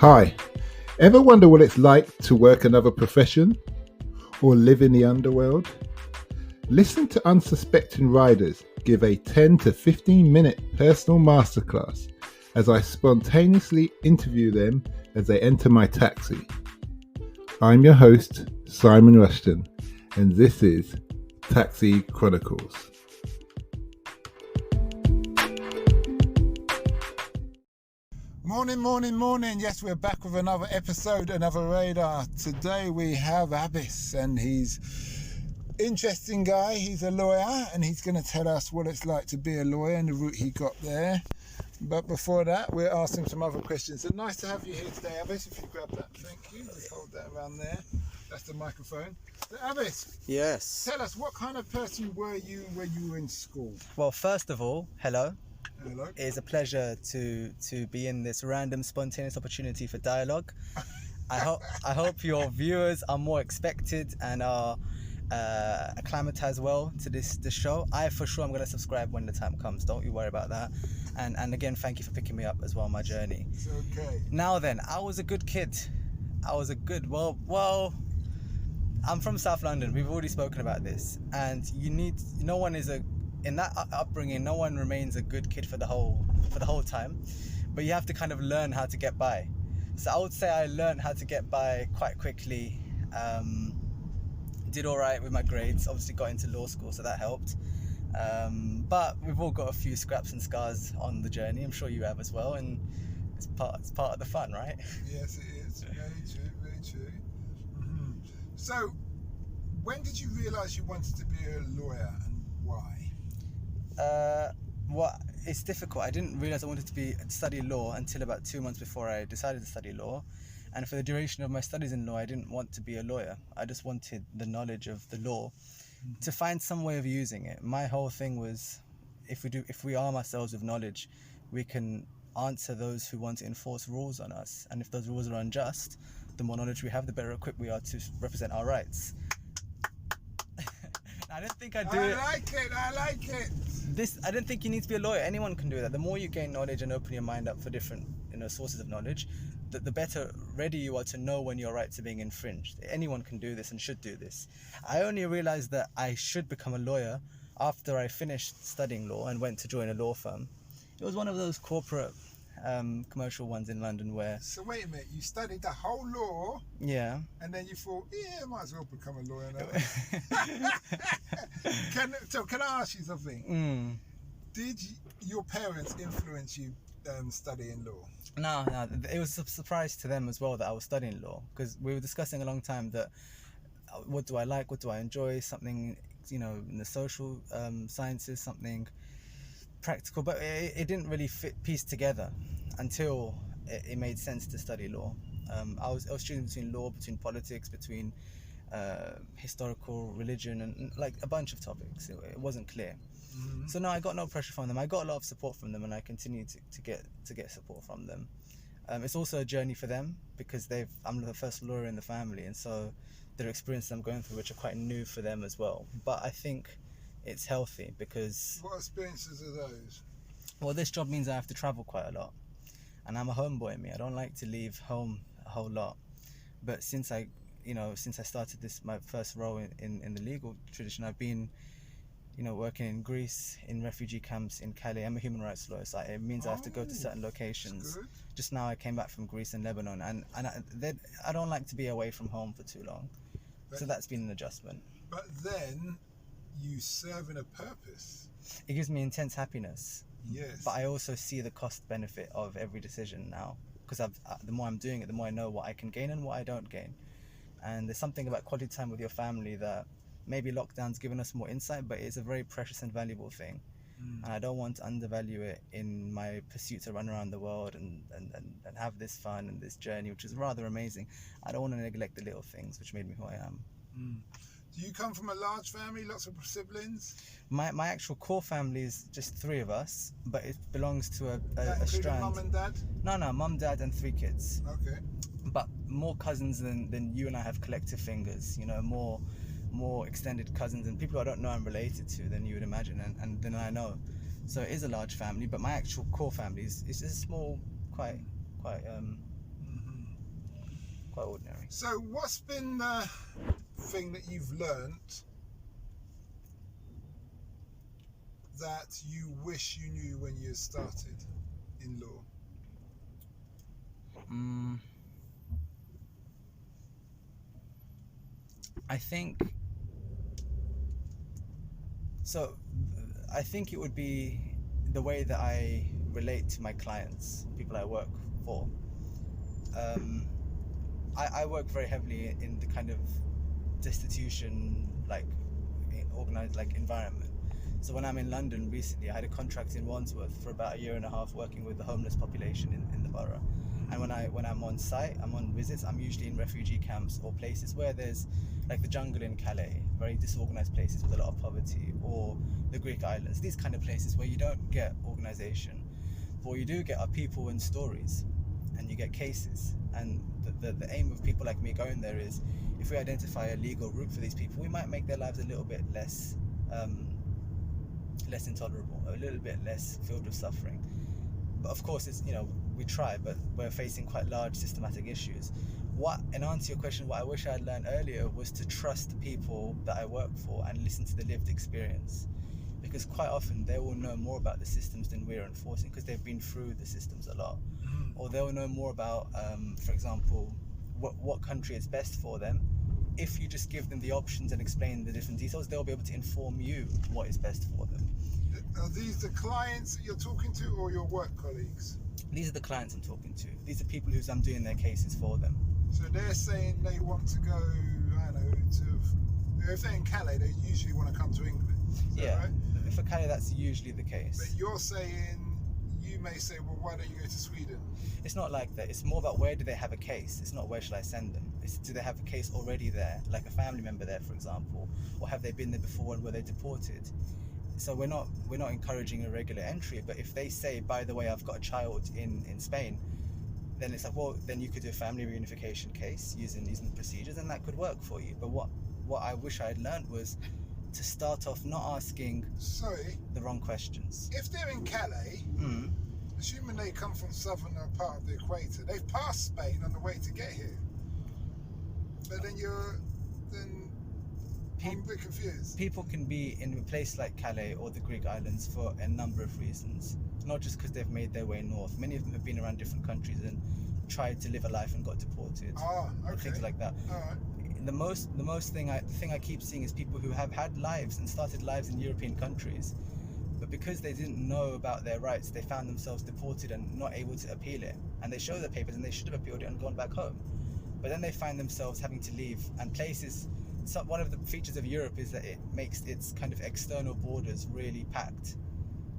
Hi, ever wonder what it's like to work another profession or live in the underworld? Listen to unsuspecting riders give a 10 to 15 minute personal masterclass as I spontaneously interview them as they enter my taxi. I'm your host, Simon Rushton, and this is Taxi Chronicles. Morning. Yes, we're back with another episode, another radar. Today we have Abbas, and he's interesting guy. He's a lawyer, and he's going to tell us what it's like to be a lawyer and the route he got there. But before that, we'll ask him some other questions. So nice to have you here today, Abbas. If you grab that, thank you. Just hold that around there. That's the microphone. So, Abbas, yes. Tell us, what kind of person were you when you were in school? Well, first of all, hello. Hello. It is a pleasure to be in this random, spontaneous opportunity for dialogue. I hope your viewers are more expected and are acclimatized well to this show. I for sure am going to subscribe when the time comes. Don't you worry about that. And again, thank you for picking me up as well on my journey. It's okay. Now then, I was a good kid. Well, I'm from South London. We've already spoken about this, and in that upbringing, no one remains a good kid for the whole time, but you have to kind of learn how to get by. So I would say I learned how to get by quite quickly. Did all right with my grades. Obviously got into law school, so that helped. But we've all got a few scraps and scars on the journey. I'm sure you have as well, and it's part of the fun, right? Yes, it is. Very true. Mm-hmm. So, when did you realise you wanted to be a lawyer, and why? It's difficult. I didn't realize I wanted to study law until about 2 months before I decided to study law. And for the duration of my studies in law, I didn't want to be a lawyer. I just wanted the knowledge of the law to find some way of using it. My whole thing was, if we arm ourselves with knowledge, we can answer those who want to enforce rules on us. And if those rules are unjust, the more knowledge we have, the better equipped we are to represent our rights. I don't think I do it. I like it. I don't think you need to be a lawyer. Anyone can do that. The more you gain knowledge and open your mind up for different, sources of knowledge, the better ready you are to know when your rights are being infringed. Anyone can do this and should do this. I only realized that I should become a lawyer after I finished studying law and went to join a law firm. It was one of those corporate commercial ones in London where... So wait a minute, you studied the whole law? Yeah. And then you thought, I might as well become a lawyer now. Can I ask you something? Did your parents influence you studying law? No, it was a surprise to them as well that I was studying law, because we were discussing a long time that what do I like, what do I enjoy, something, in the social sciences, something practical, but it didn't really piece together until it made sense to study law. I was choosing between law, between politics, between historical, religion, and like a bunch of topics. It wasn't clear. Mm-hmm. So no, I got no pressure from them. I got a lot of support from them, and I continue to get support from them. It's also a journey for them because I'm the first lawyer in the family, and so their experiences I'm going through, which are quite new for them as well. But I think it's healthy because... What experiences are those? Well, this job means I have to travel quite a lot, and I'm a homeboy. I don't like to leave home a whole lot. But since I started my first role in the legal tradition, I've been, working in Greece, in refugee camps in Calais. I'm a human rights lawyer, so it means I have to go to certain locations. Just now I came back from Greece and Lebanon, and I don't like to be away from home for too long. So that's been an adjustment. But then you serve in a purpose. It gives me intense happiness. Yes. But I also see the cost benefit of every decision now, because the more I'm doing it, the more I know what I can gain and what I don't gain. And there's something about quality time with your family that maybe lockdown's given us more insight, but it's a very precious and valuable thing. And I don't want to undervalue it in my pursuit to run around the world and have this fun and this journey, which is rather amazing. I don't want to neglect the little things which made me who I am. Do you come from a large family, lots of siblings? My actual core family is just 3 of us, but it belongs to a strand. Mum and dad? No, mum, dad, and 3 kids. Okay. But more cousins than you and I have collective fingers. More extended cousins and people I don't know I'm related to than you would imagine, and than I know. So it is a large family, but my actual core family is just a small, quite quite ordinary. So what's been the thing that you've learnt that you wish you knew when you started in law? I think it would be the way that I relate to my clients, people I work for. I work very heavily in the kind of destitution, like organized like environment. So when I'm in London recently, I had a contract in Wandsworth for about 1.5 years working with the homeless population in the borough. And when I'm on site, I'm on visits, I'm usually in refugee camps or places where there's like the jungle in Calais, very disorganized places with a lot of poverty, or the Greek islands, these kind of places where you don't get organization. But what you do get are people and stories, and you get cases. And the aim of people like me going there is, if we identify a legal route for these people, we might make their lives a little bit less intolerable, a little bit less filled with suffering. But of course, it's, we try, but we're facing quite large systematic issues. In answer to your question, what I wish I had learned earlier was to trust the people that I work for and listen to the lived experience, because quite often they will know more about the systems than we're enforcing, because they've been through the systems a lot. Or they'll know more about, for example, what country is best for them. If you just give them the options and explain the different details, they'll be able to inform you what is best for them. Are these the clients that you're talking to, or your work colleagues? These are the clients I'm talking to. These are people I'm doing their cases for them. So they're saying they want to go, I don't know, if they're in Calais, they usually want to come to England. Is that right? For Calais, that's usually the case. But you're saying, you may say, well, why don't you go to Sweden? It's not like that. It's more about, where do they have a case? It's not, where should I send them? It's, do they have a case already there, like a family member there, for example, or have they been there before and were they deported? So we're not encouraging irregular entry, but if they say, by the way, I've got a child in Spain, then it's like, well, then you could do a family reunification case using these procedures, and that could work for you. But what I wish I had learned was to start off not asking the wrong questions. If they're in Calais, assuming they come from southern part of the equator, they've passed Spain on the way to get here. But then I'm a bit confused. People can be in a place like Calais or the Greek islands for a number of reasons, not just because they've made their way north. Many of them have been around different countries and tried to live a life and got deported. Okay. Things like that. All right. The thing I keep seeing is people who have had lives and started lives in European countries, but because they didn't know about their rights, they found themselves deported and not able to appeal it. And they show their papers and they should have appealed it and gone back home. But then they find themselves having to leave, and places. So one of the features of Europe is that it makes its kind of external borders really packed.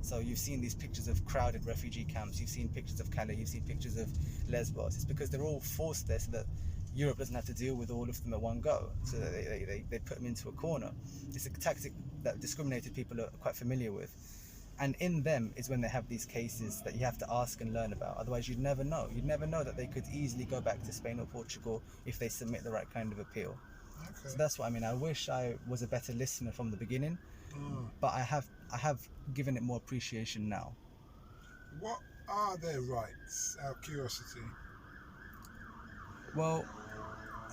So you've seen these pictures of crowded refugee camps, you've seen pictures of Calais, you've seen pictures of Lesbos. It's because they're all forced there so that Europe doesn't have to deal with all of them at one go. So they put them into a corner. It's a tactic that discriminated people are quite familiar with. And in them is when they have these cases that you have to ask and learn about. Otherwise you'd never know. You'd never know that they could easily go back to Spain or Portugal if they submit the right kind of appeal. Okay. So that's what I mean. I wish I was a better listener from the beginning, but I have given it more appreciation now. What are their rights? Out of curiosity. Well,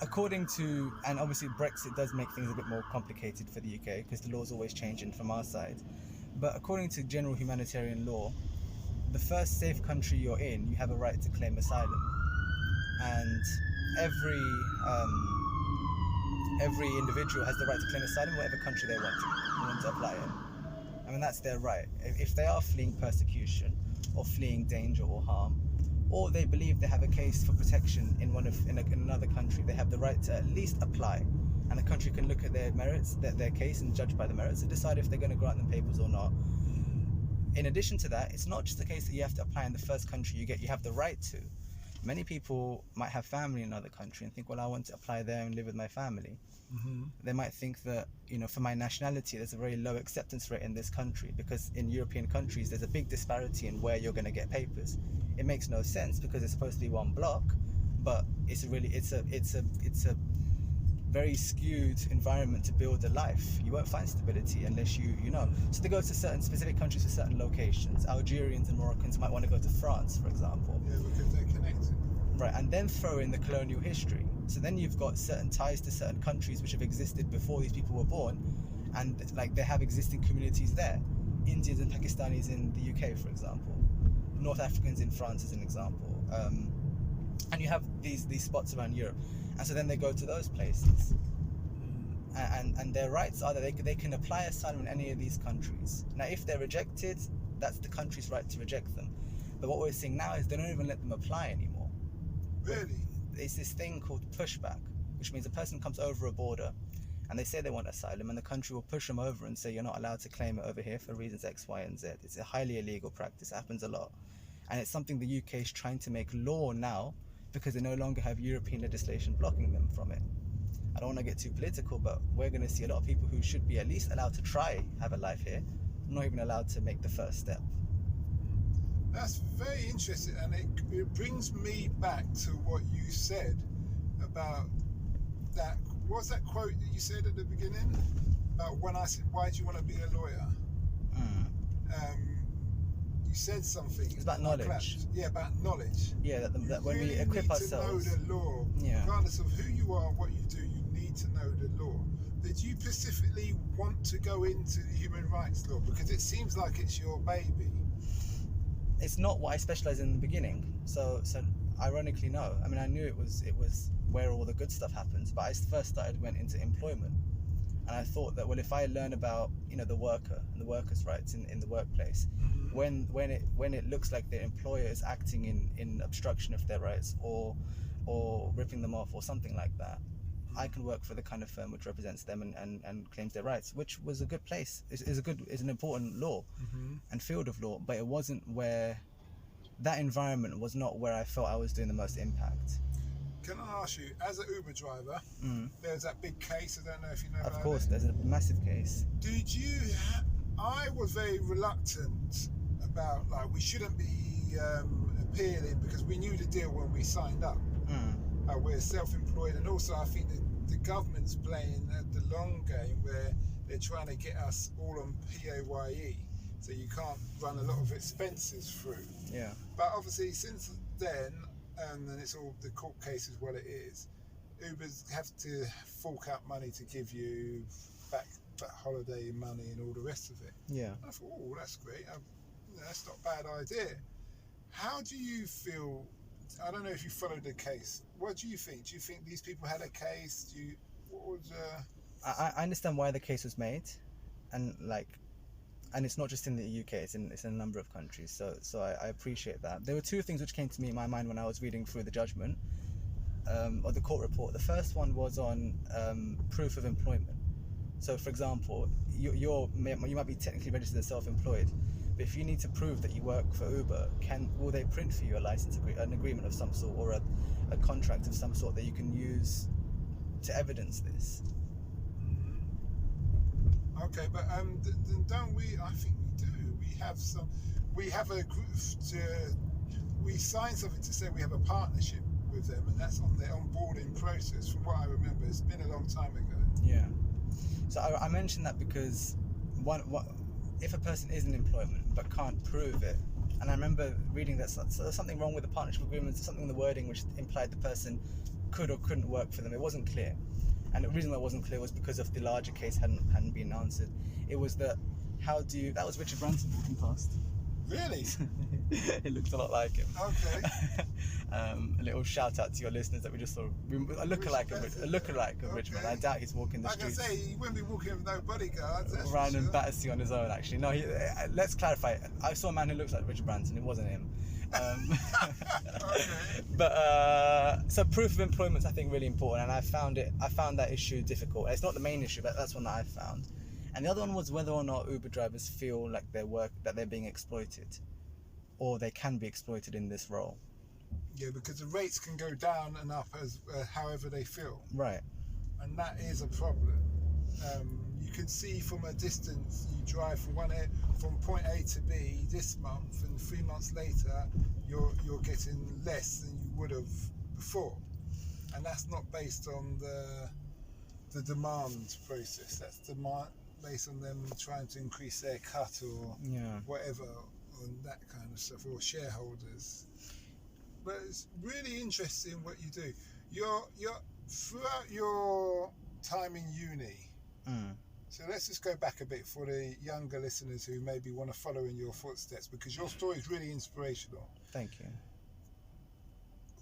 according to, and obviously Brexit does make things a bit more complicated for the UK because the law's always changing from our side. But according to general humanitarian law, the first safe country you're in, you have a right to claim asylum, and every individual has the right to claim asylum in whatever country they want to apply in. I mean, that's their right. If they are fleeing persecution or fleeing danger or harm, or they believe they have a case for protection in another country, they have the right to at least apply, and the country can look at their merits, their case, and judge by the merits and decide if they're going to grant them papers or not. In addition to that, it's not just the case that you have to apply in the first country you have the right to. Many people might have family in another country and think, well, I want to apply there and live with my family. Mm-hmm. They might think that, for my nationality, there's a very low acceptance rate in this country, because in European countries, there's a big disparity in where you're going to get papers. It makes no sense because it's supposed to be one block, but it's a very skewed environment to build a life. You won't find stability unless you know. So they go to certain specific countries for certain locations. Algerians and Moroccans might want to go to France, for example. Yeah, because they're connected. Right, and then throw in the colonial history. So then you've got certain ties to certain countries which have existed before these people were born, and like they have existing communities there. Indians and Pakistanis in the UK, for example. North Africans in France, as an example. And you have these spots around Europe, and so then they go to those places. And their rights are that they can apply asylum in any of these countries. Now, if they're rejected, that's the country's right to reject them. But what we're seeing now is they don't even let them apply anymore. Really? It's this thing called pushback, which means a person comes over a border and they say they want asylum, and the country will push them over and say you're not allowed to claim it over here for reasons X, Y, and Z. It's a highly illegal practice. It happens a lot. And it's something the UK is trying to make law now because they no longer have European legislation blocking them from it. I don't want to get too political, but we're going to see a lot of people who should be at least allowed to try have a life here, not even allowed to make the first step. That's very interesting, and it brings me back to what you said about that. What's that quote that you said at the beginning? About when I said, "Why do you want to be a lawyer?" You said something. It's about knowledge. Yeah, about knowledge. Yeah, that when really we equip need ourselves. To know the law, regardless of who you are, what you do. You need to know the law. Did you specifically want to go into human rights law because it seems like it's your baby? It's not what I specialized in the beginning. So ironically, no. I mean, I knew it was where all the good stuff happens, but I first went into employment, and I thought that, well, if I learn about the worker and the workers' rights in the workplace, when it looks like their employer is acting in obstruction of their rights or ripping them off or something like that, I can work for the kind of firm which represents them and claims their rights, which was a good place. Is an important law and field of law, but it wasn't where that environment was not where I felt I was doing the most impact. Can I ask you, as an Uber driver, there's that big case, I don't know if you know about it. Of course, there's a massive case. I was very reluctant about, we shouldn't be appealing because we knew the deal when we signed up. We're self-employed, and also I think the government's playing the long game where they're trying to get us all on PAYE, so you can't run a lot of expenses through. Yeah. But obviously since then, and then it's all the court case is what it is, Ubers have to fork out money to give you back holiday money and all the rest of it. Yeah. And I thought, oh, that's great. That's not a bad idea. How do you feel? I don't know if you followed the case. What do you think? Do you think these people had a case? I understand why the case was made, and it's not just in the UK. It's in a number of countries. So I appreciate that. There were two things which came to me in my mind when I was reading through the judgment, or the court report. The first one was on proof of employment. So, for example, you might be technically registered as self-employed, but if you need to prove that you work for Uber, will they print for you a license, an agreement of some sort, or a contract of some sort that you can use to evidence this? Okay, but don't we? I think we do. We have a group we signed something to say we have a partnership with them, and that's on their onboarding process. From what I remember, it's been a long time ago. Yeah. So I mentioned that because if a person is in employment but can't prove it, and I remember reading that there's something wrong with the partnership agreement, something in the wording which implied the person could or couldn't work for them. It wasn't clear, and the reason that wasn't clear was because of the larger case hadn't been answered. It was that that was Richard Branson walking past. Really? It looked a lot like him. Okay. A little shout out to your listeners that we just saw a lookalike of Richmond. I doubt he's walking the streets. Like I say, he wouldn't be walking with no bodyguards. Random Battersea on his own, actually. No, let's clarify. I saw a man who looks like Richard Branson. It wasn't him. Okay. But so proof of employment is, I think, really important, and I found that issue difficult. It's not the main issue, but that's one that I found. And the other one was whether or not Uber drivers feel like that they're being exploited, or they can be exploited in this role. Yeah, because the rates can go down and up as however they feel. Right. And that is a problem. You can see from a distance, you drive from point A to B this month, and 3 months later, you're getting less than you would have before, and that's not based on the demand process. That's based on them trying to increase their cut or whatever, on that kind of stuff, or shareholders. but it's really interesting what you do. You're throughout your time in uni. So let's just go back a bit for the younger listeners who maybe want to follow in your footsteps, because your story is really inspirational. Thank you.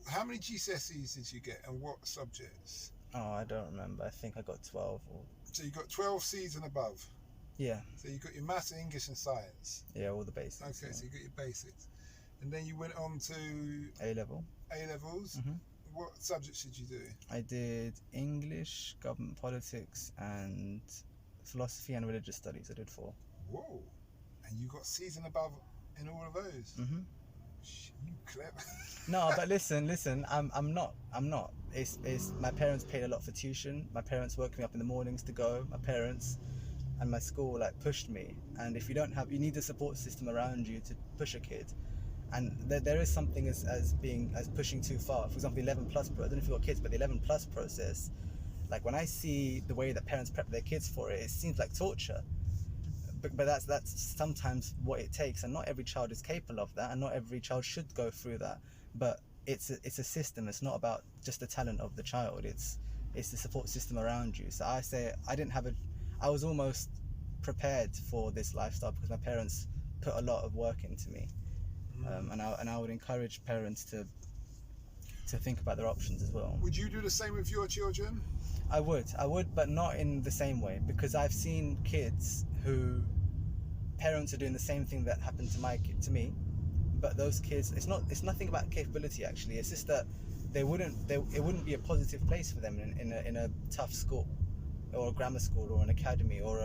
How many GCSEs did you get, and what subjects? Oh, I don't remember. I think I got 12. So you got 12 C's and above? Yeah. So you got your maths, English and science? Yeah, all the basics. Okay, yeah. so you got your basics. And then you went on to... A-level. A-levels? Mm-hmm. What subjects did you do? I did English, government politics, and philosophy and religious studies. I did 4. Whoa. And you got C's and above in all of those? Mm-hmm. You clever. No, but listen. I'm not. It's my parents paid a lot for tuition. My parents woke me up in the mornings to go. My parents and my school like pushed me. And if you don't have, you need a support system around you to push a kid. And there is something as pushing too far. For example, the 11 plus I don't know if you've got kids, but the 11 plus process, like when I see the way that parents prep their kids for it, it seems like torture. But that's sometimes what it takes, and not every child is capable of that, and not every child should go through that. But it's a system. It's not about just the talent of the child. It's the support system around you. So I say I was almost prepared for this lifestyle because my parents put a lot of work into me, and I would encourage parents to think about their options as well. Would you do the same with your children? I would, but not in the same way, because I've seen kids who parents are doing the same thing that happened to me, but those kids, it's nothing about capability actually. It's just that it wouldn't be a positive place for them in a tough school, or a grammar school, or an academy, or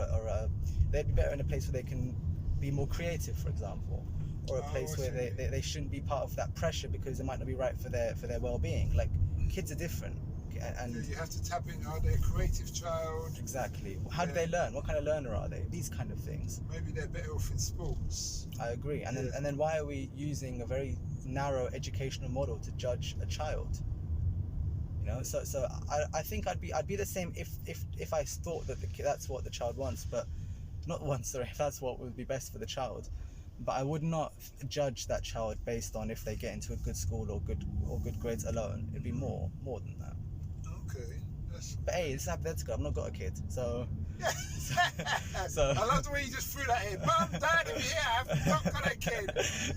they'd be better in a place where they can be more creative, for example, or a place where they shouldn't be part of that pressure because it might not be right for their well-being. Like, kids are different. And you have to tap in, are they a creative child? Exactly. How do they learn? What kind of learner are they? These kind of things. Maybe they're better off in sports. I agree. And then why are we using a very narrow educational model to judge a child? You know, so I think I'd be the same if I thought that that's what the child wants, but not wants, sorry, if that's what would be best for the child. But I would not judge that child based on if they get into a good school or good grades alone. It'd be more than that. Okay. But hey, it's hypothetical. I've not got a kid, so. So I love the way you just threw that in. Mum, Dad, if you're here, I've not got a kid.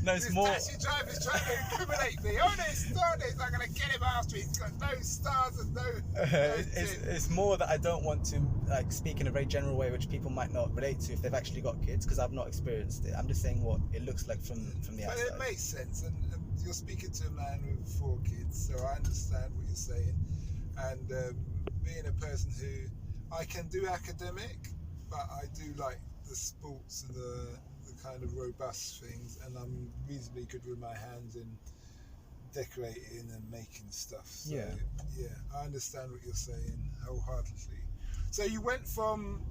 No, it's this more. Taxi driver's trying to incriminate me. Honest, I'm gonna get him after. He's got no stars and no. It's more that I don't want to like speak in a very general way, which people might not relate to if they've actually got kids, because I've not experienced it. I'm just saying what it looks like from the outside. But it makes sense, and you're speaking to a man with 4 kids, so I understand what you're saying. And being a person who I can do academic, but I do like the sports and the kind of robust things, and I'm reasonably good with my hands in decorating and making stuff. So, yeah, I understand what you're saying wholeheartedly. So you went from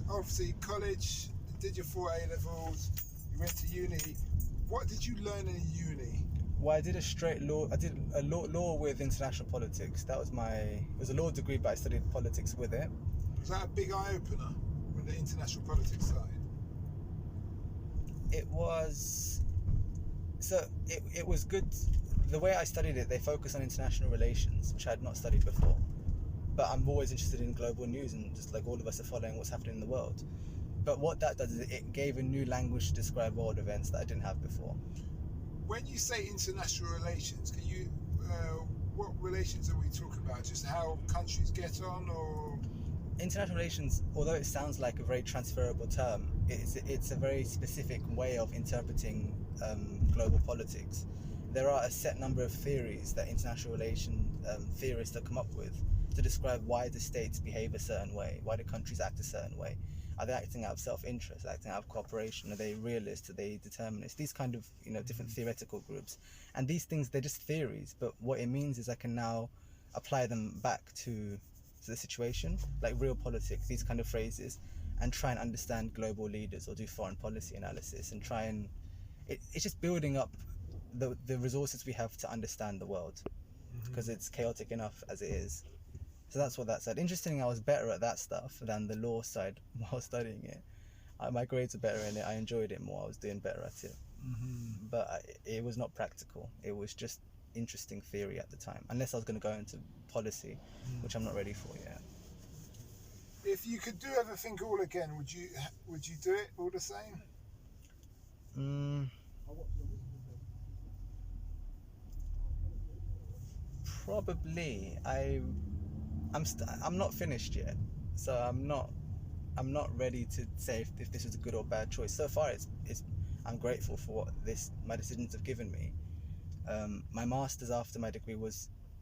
obviously college, did your 4 A-levels, you went to uni. What did you learn in uni? Well, I did a straight law. I did a law with international politics. It was a law degree, but I studied politics with it. Was that a big eye opener with the international politics side? It was. So it was good. The way I studied it, they focus on international relations, which I had not studied before. But I'm always interested in global news, and just like all of us are following what's happening in the world. But what that does is it gave a new language to describe world events that I didn't have before. When you say international relations, can you, what relations are we talking about? Just how countries get on, or? International relations, although it sounds like a very transferable term, it's a very specific way of interpreting global politics. There are a set number of theories that international relation theorists have come up with to describe why the states behave a certain way, why do countries act a certain way. Are they acting out of self-interest, acting out of cooperation? Are they realists? Are they determinists? These kind of, different theoretical groups. And these things, they're just theories, but what it means is I can now apply them back to the situation, like real politics, these kind of phrases, and try and understand global leaders or do foreign policy analysis and try and... It's just building up the resources we have to understand the world, because it's chaotic enough as it is. So that's what that said. Interestingly, I was better at that stuff than the law side while studying it. My grades were better in it. I enjoyed it more. I was doing better at it. but it was not practical. It was just interesting theory at the time, unless I was going to go into policy, which I'm not ready for yet. If you could do everything all again, would you do it all the same? Probably. I'm not finished yet, so I'm not ready to say if this was a good or bad choice. So far, I'm grateful for what my decisions have given me. My masters after my degree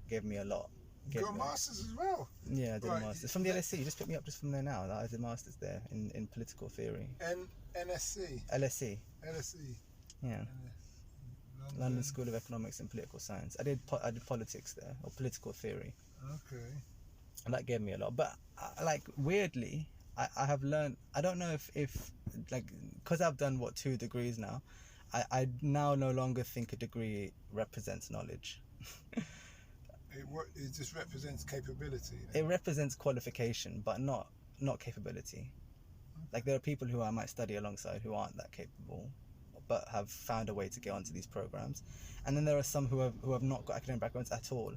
gave me a lot. You got a masters as well? Yeah, I did a masters from the LSE. You just picked me up just from there now. I did a masters there in political theory. NSC. LSE. LSE. Yeah. London School of Economics and Political Science. I did politics there, or political theory. Okay. And that gave me a lot. But weirdly, I have learned. I don't know if because I've done 2 degrees now. I now no longer think a degree represents knowledge. It just represents capability. It represents qualification, but not capability. Like, there are people who I might study alongside who aren't that capable, but have found a way to get onto these programs. And then there are some who have not got academic backgrounds at all,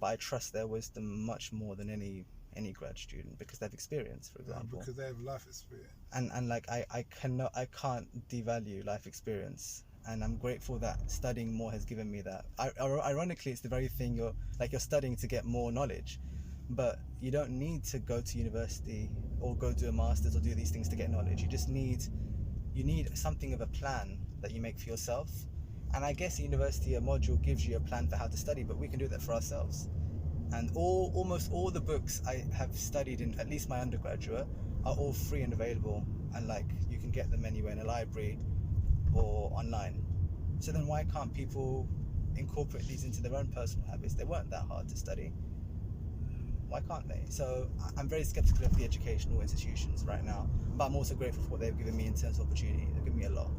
but I trust their wisdom much more than any grad student, because they have experience, for example. Because they have life experience. And I can't devalue life experience. And I'm grateful that studying more has given me that. Ironically, it's the very thing you're studying to get more knowledge, but you don't need to go to university or go do a master's or do these things to get knowledge. You need something of a plan that you make for yourself. And I guess university, a module gives you a plan for how to study, but we can do that for ourselves. And almost all the books I have studied in at least my undergraduate are all free and available, and you can get them anywhere in a library or online. So then why can't people incorporate these into their own personal habits? They weren't that hard to study. Why can't they? So I'm very skeptical of the educational institutions right now, but I'm also grateful for what they've given me in terms of opportunity. They've given me a lot.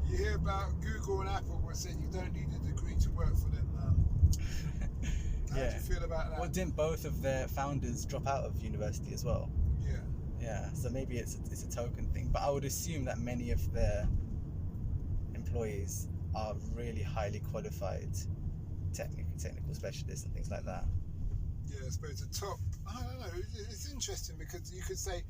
You hear about Google and Apple were saying you don't need a degree to work for them now. How do you feel about that? Well, didn't both of their founders drop out of university as well? Yeah, so maybe it's a token thing, but I would assume that many of their employees are really highly qualified technical specialists and things like that. Yeah, I suppose the top, I don't know, it's interesting because you could say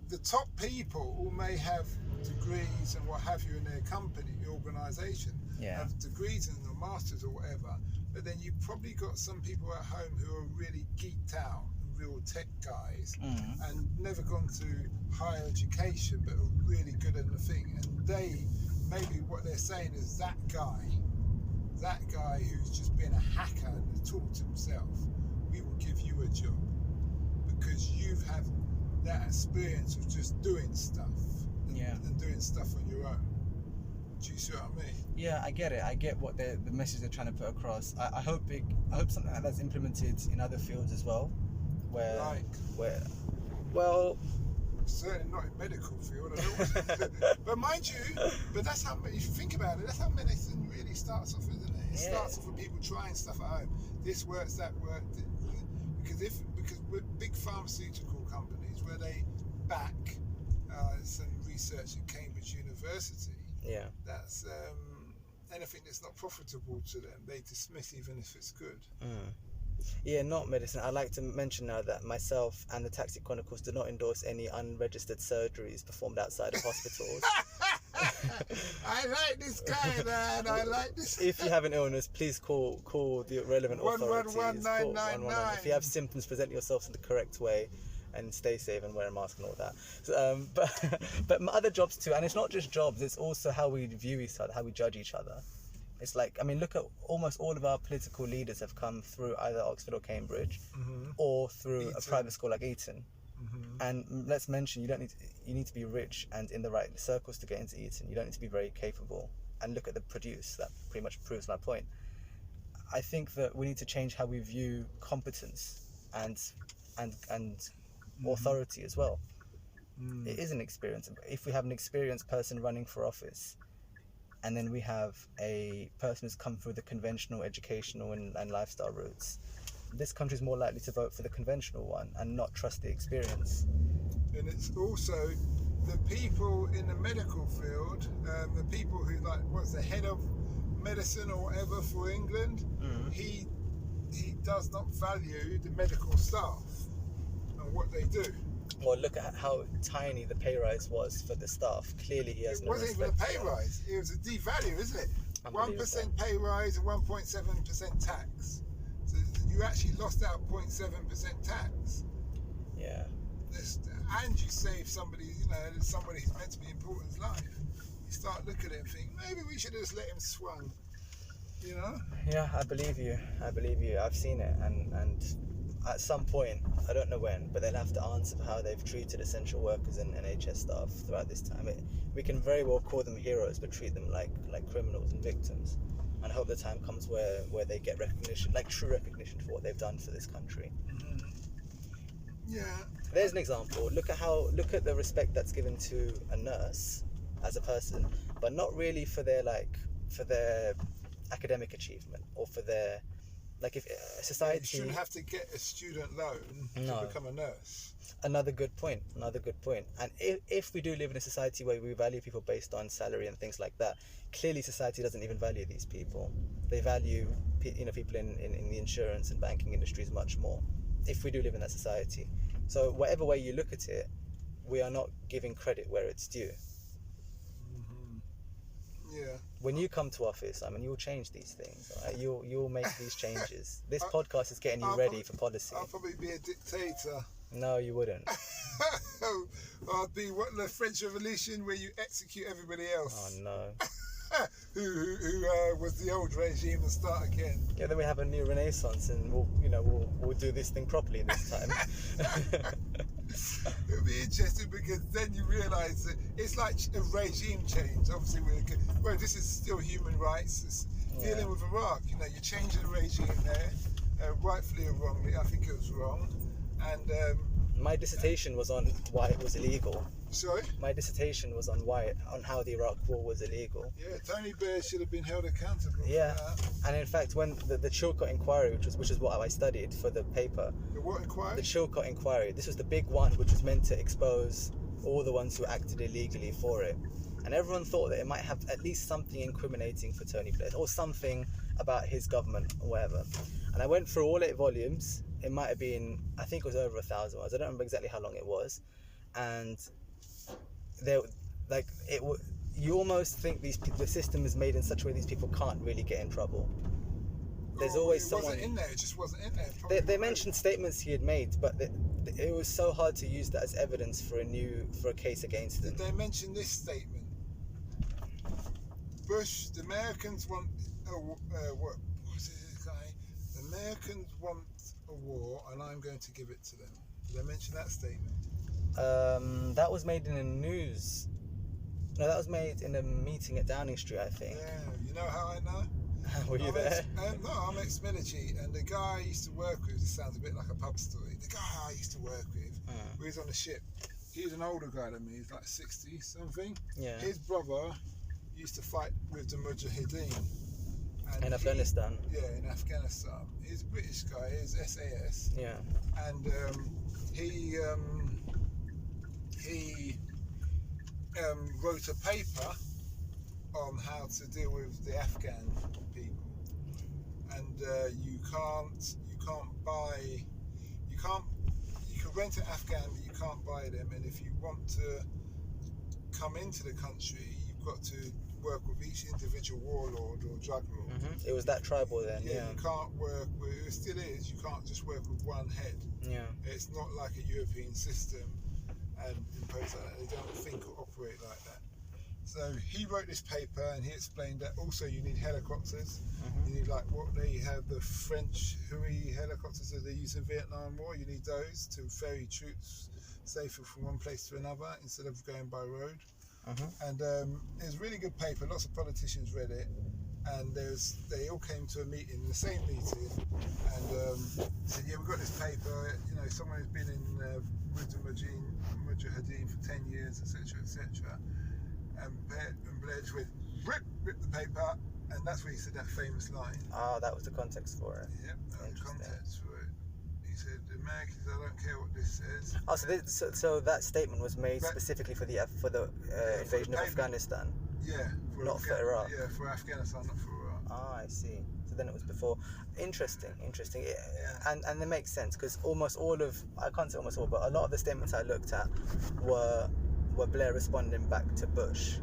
the top people may have degrees and what have you in their company, organisation, have degrees and a masters or whatever, but then you've probably got some people at home who are really geeked out, real tech guys, and never gone through higher education but are really good at the thing, and maybe what they're saying is that guy who's just been a hacker and has taught himself, we will give you a job because you've had that experience of just doing stuff and doing stuff on your own. Do you see what I mean? Yeah, I get it. I get what the message they're trying to put across. I hope something like that's implemented in other fields as well, certainly not in medical field. But mind you, that's how, if you think about it, that's how medicine really starts off, isn't it? It starts off with people trying stuff at home. This works, that works. Because with big pharmaceutical companies where they back some research at Cambridge University, that's anything that's not profitable to them, they dismiss even if it's good. Yeah, not medicine. I'd like to mention now that myself and the Taxi Chronicles do not endorse any unregistered surgeries performed outside of hospitals. I like this guy, man. I like this. If you have an illness, please call the relevant authorities. 111-999. If you have symptoms, present yourselves in the correct way and stay safe and wear a mask and all that. So, but my other jobs too, and it's not just jobs, it's also how we view each other, how we judge each other. It's look at almost all of our political leaders have come through either Oxford or Cambridge, or through a private school like Eton. And let's mention, you need to be rich and in the right circles to get into Eton. You don't need to be very capable. And look at the produce. That pretty much proves my point. I think that we need to change how we view competence and authority as well. It is an experience. If we have an experienced person running for office, and then we have a person who's come through the conventional educational and lifestyle routes, this country is more likely to vote for the conventional one and not trust the experience. And it's also the people in the medical field, the people who was the head of medicine or whatever for England, he does not value the medical staff and what they do. Well, look at how tiny the pay rise was for the staff. Clearly, he has no respect. It wasn't even a pay rise. It was a devalue, isn't it? 1% pay rise and 1.7% tax. So you actually lost out 0.7% tax. Yeah. And you save somebody, somebody who's meant to be important's life. You start looking at it and think, maybe we should just let him swung. Yeah, I believe you. I've seen it, and at some point, I don't know when, but they'll have to answer for how they've treated essential workers and NHS staff throughout this time. We can very well call them heroes, but treat them like criminals and victims. And I hope the time comes where they get recognition, like true recognition for what they've done for this country. Mm-hmm. Yeah. There's an example. Look at the respect that's given to a nurse as a person, but not really for their academic achievement or for their if society. You shouldn't have to get a student loan to become a nurse. Another good point. And if we do live in a society where we value people based on salary and things like that, clearly society doesn't even value these people. They value people in the insurance and banking industries much more. If we do live in that society, so whatever way you look at it, we are not giving credit where it's due. Yeah. When you come to office, you'll change these things. Right? You'll make these changes. This podcast is getting you ready for policy. I'll probably be a dictator. No, you wouldn't. I'd be the French Revolution where you execute everybody else. Oh no. who was the old regime and start again. Yeah, then we have a new renaissance, and we'll do this thing properly this time. It'll be interesting because then you realise that it's like a regime change. Obviously, this is still human rights. It's dealing with Iraq. You're changing the regime there, rightfully or wrongly. I think it was wrong. And my dissertation was on why it was illegal. Sorry? My dissertation was on how the Iraq War was illegal. Yeah, Tony Blair should have been held accountable. Yeah, for that. And in fact, when the Chilcot inquiry, which is what I studied for the paper. The what inquiry? The Chilcot inquiry. This was the big one, which was meant to expose all the ones who acted illegally for it. And everyone thought that it might have at least something incriminating for Tony Blair, or something about his government or whatever. And I went through all 8 volumes. It might have been, I think it was over 1,000 words. I don't remember exactly how long it was. And you almost think the system is made in such a way these people can't really get in trouble. There's always someone. It wasn't in there. It just wasn't in there. They mentioned statements he had made, but it was so hard to use that as evidence for a case against him. Did they mention this statement? Bush, the Americans want what was it, guy? The Americans want a war, and I'm going to give it to them. Did they mention that statement? That was made in a news. No, that was made in a meeting at Downing Street, I think. Yeah, you know how I know? Were you there? No, I'm ex-military, and the guy I used to work with, this sounds a bit like a pub story, the guy I used to work with, we was on the ship. He's an older guy than me, he's like 60 something. Yeah. His brother used to fight with the Mujahideen. In Afghanistan? Yeah, in Afghanistan. He's a British guy, he's SAS. Yeah. And he wrote a paper on how to deal with the Afghan people, and you can rent an Afghan, but you can't buy them. And if you want to come into the country, you've got to work with each individual warlord or drug lord. Mm-hmm. It was that tribal then. Yeah. You can't work with. It still is. You can't just work with one head. Yeah. It's not like a European system and impose that. They don't think or operate like that. So he wrote this paper and he explained that also you need helicopters. You need like what they have, the French Huey helicopters that they use in Vietnam War. You need those to ferry troops safely from one place to another instead of going by road. And it's a really good paper. Lots of politicians read it, and they all came to a meeting, the same meeting, and said, "Yeah, we've got this paper. You know, someone who's been in with the Mujahideen for 10 years, etc., etc." And Blair just went, rip the paper, and that's where he said that famous line. Ah, that was the context for it. Yep, that was the context for it. He said, "The Americans, I don't care what this says." Oh, so that statement was made specifically for the invasion of Afghanistan. Yeah, not for Iraq. Yeah, for Afghanistan, not for Iraq. Ah, I see. So then it was before. Interesting. And it makes sense because almost all of, I can't say almost all, but a lot of the statements I looked at were Blair responding back to Bush,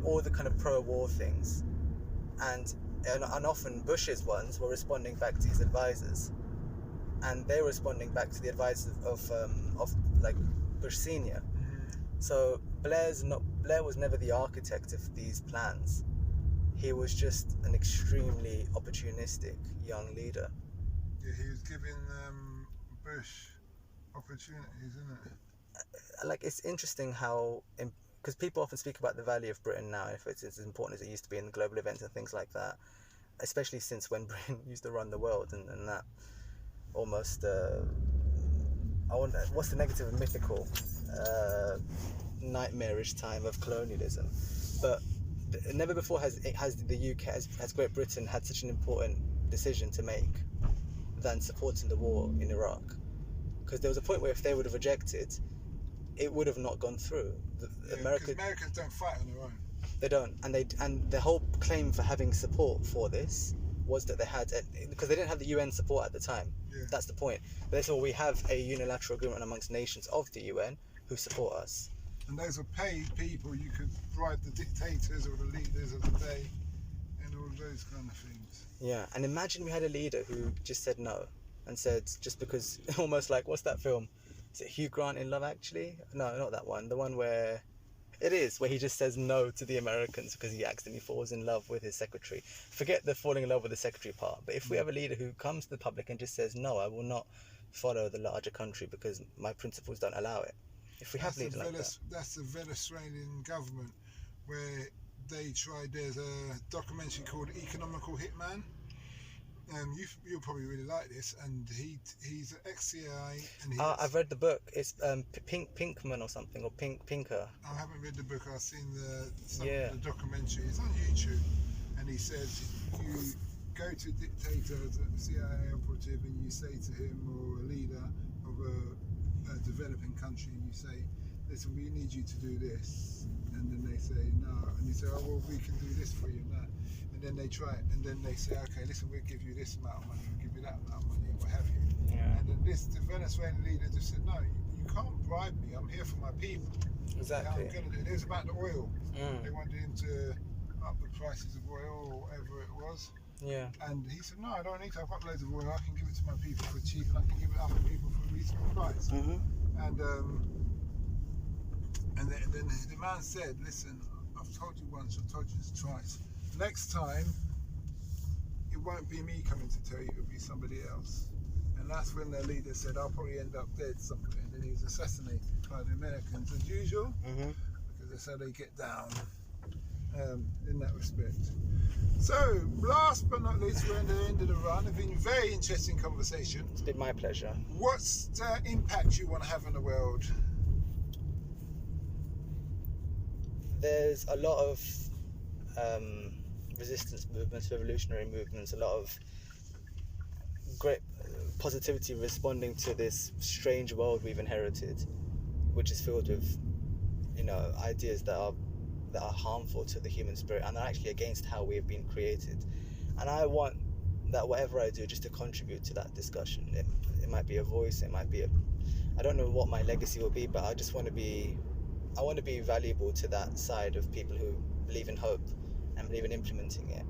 all the kind of pro-war things, and often Bush's ones were responding back to his advisors, and they were responding back to the advisors of like Bush Senior. So Blair was never the architect of these plans. He was just an extremely opportunistic young leader. Yeah, he was giving Bush opportunities, isn't it? Like, it's interesting how, because people often speak about the value of Britain now, if it's as important as it used to be in global events and things like that, especially since when Britain used to run the world and that almost, what's the negative and mythical, nightmarish time of colonialism. But never before has the UK, has Great Britain had such an important decision to make than supporting the war in Iraq. Because there was a point where if they would have rejected, it would have not gone through. Americans don't fight on their own. They don't, and the whole claim for having support for this was that they had, because they didn't have the UN support at the time. Yeah. That's the point. But therefore, we have a unilateral agreement amongst nations of the UN who support us. And those are paid people. You could bribe the dictators or the leaders of the day and all those kind of things. Yeah, and imagine we had a leader who just said no, and said, just because, almost like, what's that film? Is it Hugh Grant in Love Actually? No, not that one. The one where he just says no to the Americans because he accidentally falls in love with his secretary. Forget the falling in love with the secretary part, but if we have a leader who comes to the public and just says, no, I will not follow the larger country because my principles don't allow it. If we have leaders like that. That's the Venezuelan government where they tried, there's a documentary called Economical Hitman. You'll probably really like this, and he's an ex-CIA. I've read the book. It's Pinkman or something, or Pinker. I haven't read the book. I've seen some of the documentary. It's on YouTube, and he says you go to a dictator as a CIA operative, and you say to him, or a leader of a developing country, and you say, "Listen, we need you to do this," and then they say no, and you say, "Oh well, we can do this for you now." Then they try it, and then they say, "Okay, listen, we'll give you this amount of money, we'll give you that amount of money, what have you." Yeah. And then the Venezuelan leader just said, "No, you can't bribe me. I'm here for my people." Exactly. It was about the oil. They wanted him to up the prices of oil or whatever it was. Yeah. And he said, "No, I don't need to. I've got loads of oil. I can give it to my people for cheap, and I can give it to other people for a reasonable price." And then the man said, "Listen, I've told you once, I've told you this twice. Next time, it won't be me coming to tell you, it'll be somebody else." And that's when their leader said, "I'll probably end up dead somewhere." And then he was assassinated by the Americans as usual, because that's how they get down in that respect. So, last but not least, we're at the end of the run. It's been a very interesting conversation. It's been my pleasure. What's the impact you want to have on the world? There's a lot of resistance movements, revolutionary movements, a lot of great positivity responding to this strange world we've inherited, which is filled with, ideas that are harmful to the human spirit and are actually against how we have been created. And I want that whatever I do, just to contribute to that discussion. It might be a voice, it might be I don't know what my legacy will be, but I just want to be valuable to that side of people who believe in hope and believe in implementing it.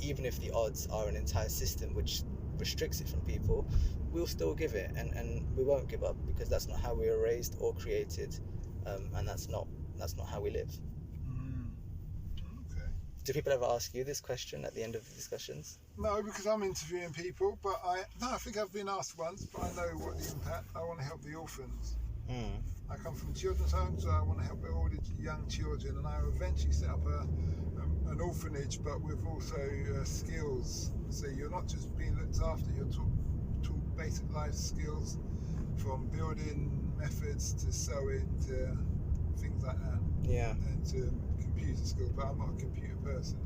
Even if the odds are an entire system which restricts it from people, we'll still give it, and we won't give up, because that's not how we were raised or created, and that's not how we live. Okay. Do people ever ask you this question at the end of the discussions? No, because I'm interviewing people, but I think I've been asked once, but I know what the impact. I want to help the orphans. I come from children's homes, so I want to help all the young children, and I will eventually set up an orphanage, but with also skills. So you're not just being looked after, you're taught basic life skills, from building methods to sewing to things like that. Yeah. And to computer skills, but I'm not a computer person.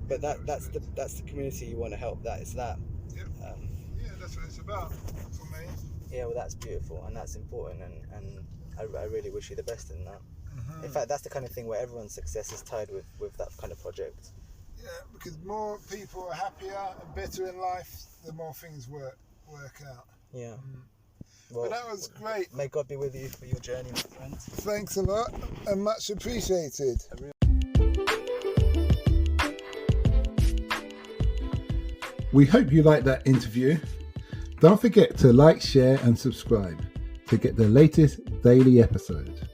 But that's the community you want to help. That is that. Yep. that's what it's about for me. Yeah, well, that's beautiful and that's important, and I really wish you the best in that. Mm-hmm. In fact, that's the kind of thing where everyone's success is tied with that kind of project. Yeah, because more people are happier and better in life, the more things work out. Yeah. Well, but that was great. May God be with you for your journey, my friend. Thanks a lot and much appreciated. We hope you liked that interview. Don't forget to like, share and subscribe to get the latest daily episode.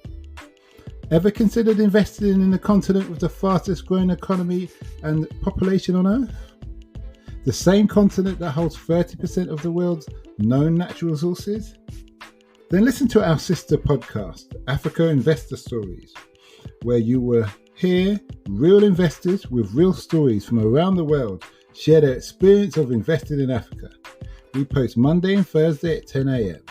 Ever considered investing in the continent with the fastest growing economy and population on Earth? The same continent that holds 30% of the world's known natural resources? Then listen to our sister podcast, Africa Investor Stories, where you will hear real investors with real stories from around the world share their experience of investing in Africa. We post Monday and Thursday at 10 a.m.